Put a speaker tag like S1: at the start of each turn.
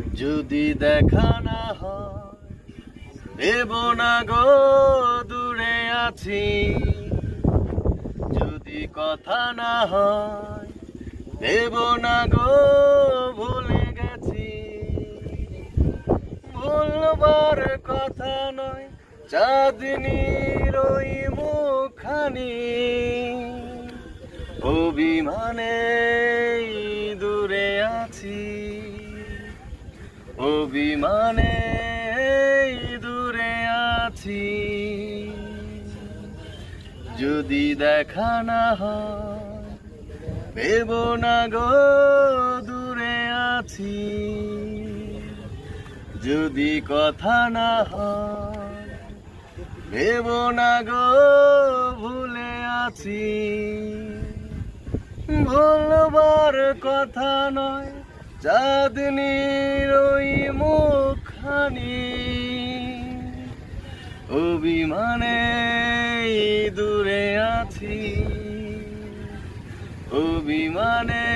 S1: যদি দেখা না হয় দেব না গো, দূরে আছি। যদি কথা না হয় দেব না গো, ভুলে গেছি। ভুলবার কথা নয় চাঁদনির ওই মুখখানি, অভিমানে দূরে আছি, অভিমানে দূরে আছি। যদি দেখা না হয় ভেব না গো, দূরে আছি। যদি কথা না হয় ভেব না গো, ভুলে আছি। ভুলবার কথা নয় চাঁদনির ওই মুখখানি, অভিমানে দূরে আছি, অভিমানে